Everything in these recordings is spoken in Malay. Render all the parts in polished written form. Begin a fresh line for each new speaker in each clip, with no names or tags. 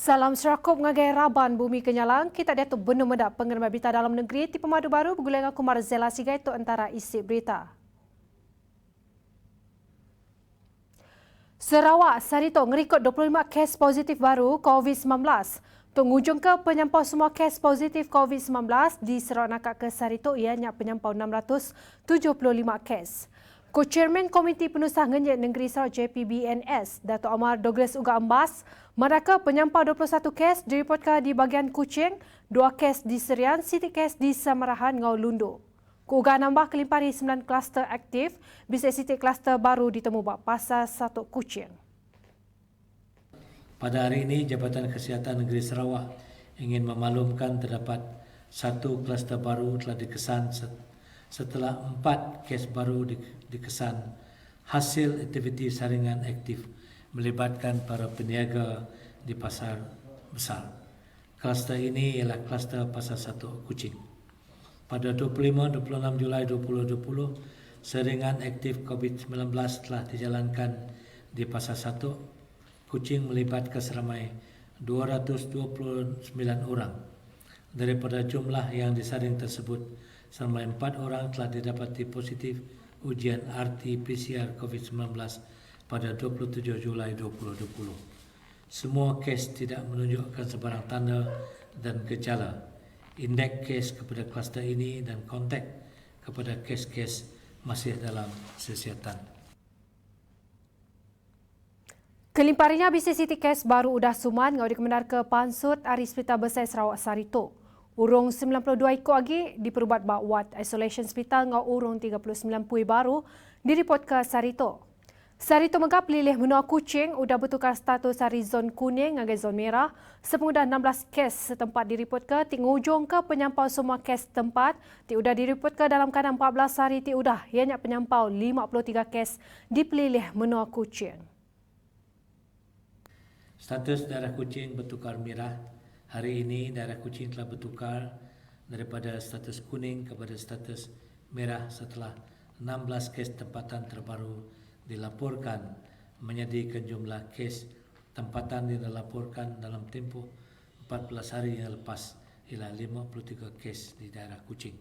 Salam serakup ngagai Raban Bumi Kenyalang. Kita datuk benar mendak pengenalan berita dalam negeri di Pemadu Baru berguling aku Marzela Sigai tu antara isi berita. Sarawak Sarito ngerikut 25 kes positif baru COVID-19. Penghujung ke penyampau semua kes positif COVID-19 di Sarawak Nakak ke Sarito ianya penyampau 675 kes. Co-Chairman Komiti Penusah Ngenyek Negeri Sarawak JPBNS, Dato' Amar Douglas Uga Ambas, mereka penyampau 21 kes direportkan di bahagian Kuching, 2 kes di Serian, 1 kes di Samarahan, Ngau Lundu. Uga nambah kelimpari 9 kluster aktif, bisa 1 kluster baru ditemu bak pasar 1 Kuching.
Pada hari ini, Jabatan Kesihatan Negeri Sarawak ingin memaklumkan terdapat 1 kluster baru telah dikesan setelah 4 kes baru dikesan hasil aktiviti saringan aktif melibatkan para peniaga di pasar besar. Kluster ini ialah kluster pasar 1 Kuching. Pada 25-26 Julai 2020, saringan aktif COVID-19 telah dijalankan di pasar 1 Kuching melibatkan seramai 229 orang. Daripada jumlah yang disaring tersebut, seramai 4 orang telah didapati positif ujian RT-PCR COVID-19 pada 27 Julai 2020. Semua kes tidak menunjukkan sebarang tanda dan gejala. Indeks kes kepada kluster ini dan kontak kepada kes-kes masih dalam siasatan.
Kelimparinya bisnis City Kes baru udah suman ngau dikemendar ke Pansut Aris Hospital Besar Sarawak Sarito. Urung 92 ekor lagi diperubat bak ward isolation hospital ngau urung 39 pui baru direport ke Sarito. Sarito megap lilih menua Kuching udah bertukar status dari zon kuning ngagai zon merah. Sepengudah 16 kes setempat direport ke tingujung ke penyampau semua kes tempat ti udah direport ke dalam keadaan 14 hari ti udah ianya penyampau 53 kes dipelilih menua Kuching.
Status daerah Kuching bertukar merah. Hari ini daerah Kuching telah bertukar daripada status kuning kepada status merah setelah 16 kes tempatan terbaru dilaporkan menyediakan jumlah kes tempatan yang dilaporkan dalam tempoh 14 hari yang lepas ialah 53 kes di daerah Kuching.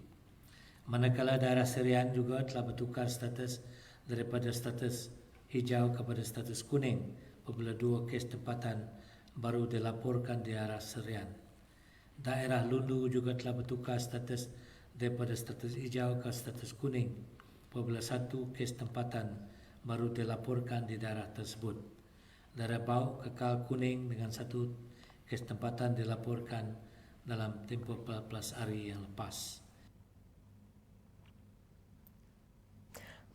Manakala daerah Serian juga telah bertukar status daripada status hijau kepada status kuning apabila 2 kes tempatan baru dilaporkan di daerah Serian. Daerah Lundu juga telah bertukar status daripada status hijau ke status kuning apabila 1 kes tempatan baru dilaporkan di daerah tersebut. Daerah Bau kekal kuning dengan 1 kes tempatan dilaporkan dalam tempoh 14 hari yang lepas.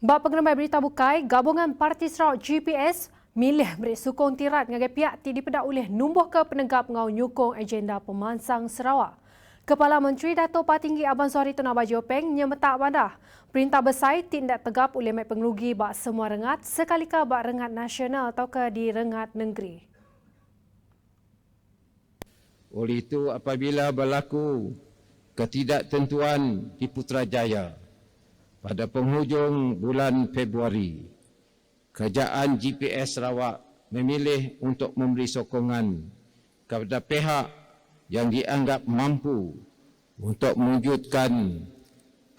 Bak pengenalan berita bukai, gabungan Parti Sarawak GPS milih beri sukong tirat ngagai pihak ti dipedak oleh numbuh ke penegap ngau nyukong agenda pemansang Sarawak. Kepala Menteri Dato' Patinggi Abang Zuhari Tun Abah Jopeng nyemetak bandah perintah besar tindak tegap oleh mek pengerugi bak semua rengat sekalika bak rengat nasional atau ke di rengat negeri.
Oleh itu apabila berlaku ketidaktentuan di Putrajaya pada penghujung bulan Februari, Kerajaan GPS Sarawak memilih untuk memberi sokongan kepada pihak yang dianggap mampu untuk mewujudkan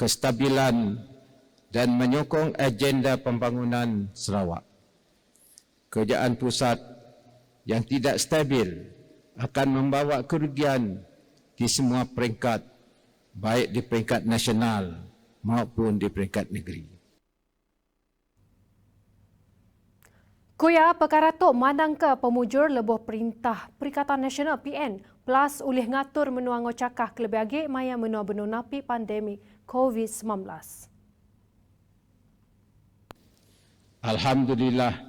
kestabilan dan menyokong agenda pembangunan Sarawak. Kerajaan pusat yang tidak stabil akan membawa kerugian di semua peringkat, baik di peringkat nasional maupun di peringkat negeri.
Kuya perkara tok mandang ke pemujur lebuh perintah Perikatan Nasional PN plus oleh ngatur menua ngocakah kelebih agik maya menua benua napi pandemik COVID-19.
Alhamdulillah,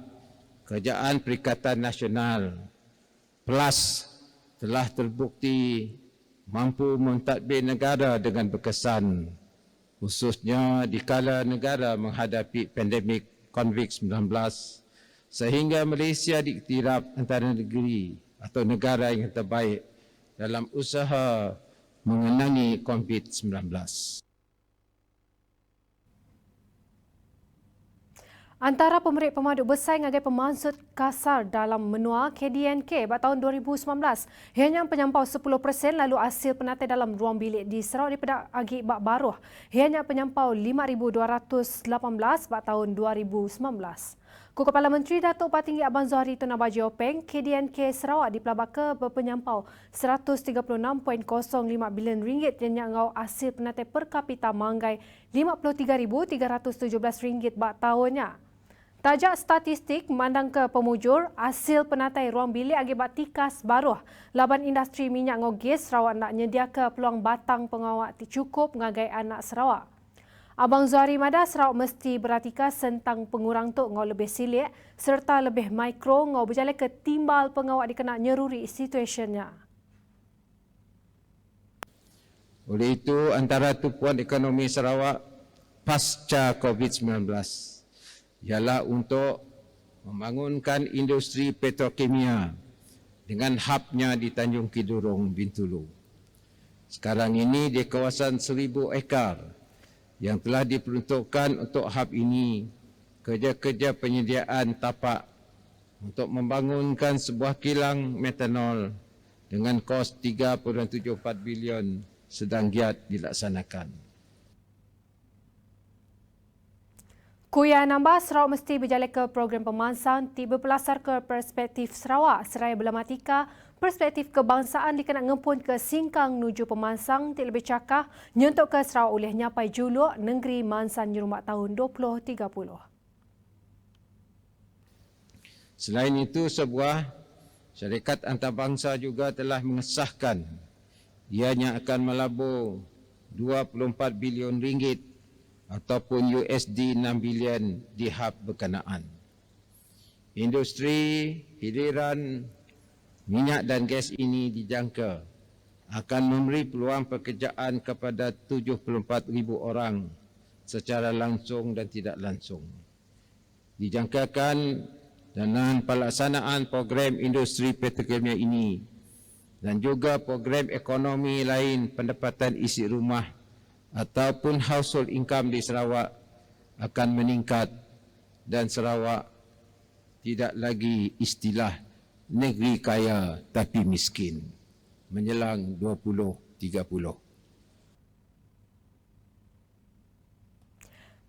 Kerajaan Perikatan Nasional plus telah terbukti mampu mentadbir negara dengan berkesan, khususnya dikala negara menghadapi pandemik COVID-19 sehingga Malaysia diiktiraf antara negeri atau negara yang terbaik dalam usaha mengenangi COVID-19.
Antara pemerik pemaduk bersaing agai pemansut kasar dalam menua KDNK pada tahun 2019. Ianya penyampau 10% lalu hasil penatai dalam ruang bilik di Sarawak daripada agi bak baruh. Ianya penyampau 5,218 pada tahun 2019. Kepala Menteri Datuk Patinggi Abang Zuhari Tun Abah Jopeng, KDNK Sarawak dipelabaka berpenyambau RM136.05 bilion yang ngau hasil penatai per kapita manggai RM53,317 bak tahunnya. Tajak statistik memandang ke pemujur, hasil penatai ruang bilik akibat tikas baruh. Laban industri minyak ngogis Sarawak nak nyediakan peluang batang pengawal cukup ngagai anak Sarawak. Abang Zuhari Madah Sarawak mesti berhatikan tentang pengurang tok ngau lebih silik serta lebih mikro ngau berjalan ke timbal pengawal dikena nyeruri situasinya.
Oleh itu, antara tumpuan ekonomi Sarawak pasca COVID-19 ialah untuk membangunkan industri petrokimia dengan hubnya di Tanjung Kidurong, Bintulu. Sekarang ini di kawasan 1,000 ekar yang telah diperuntukkan untuk hub ini, kerja-kerja penyediaan tapak untuk membangunkan sebuah kilang metanol dengan kos 3.74 bilion sedang giat dilaksanakan.
Kuya nambah Sarawak mesti berjalan ke program pemansang tiba belasar ke perspektif Sarawak seraya belamatika perspektif kebangsaan dikena ngempun ke singkang nuju pemansang lebih cakap nyuntuk ke Sarawak oleh nyapai juluk negeri Mansan Nyerumak tahun 2030.
Selain itu, sebuah syarikat antarabangsa juga telah mengesahkan ianya akan melabur 24 bilion ringgit ataupun USD 6 bilion di hub berkenaan. Industri hiliran minyak dan gas ini dijangka akan memberi peluang pekerjaan kepada 74,000 orang secara langsung dan tidak langsung. Dijangkakan dengan pelaksanaan program industri petrokimia ini dan juga program ekonomi lain pendapatan isi rumah ataupun household income di Sarawak akan meningkat dan Sarawak tidak lagi istilah negeri kaya tapi miskin menjelang 2030.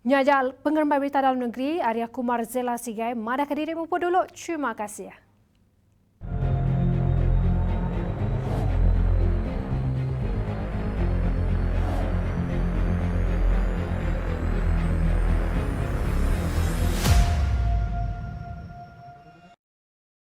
Nyajal pengerembai berita dalam negeri, Arya Kumar Zela Sigai, Madah Kediri Mumpul dulu. Terima kasih.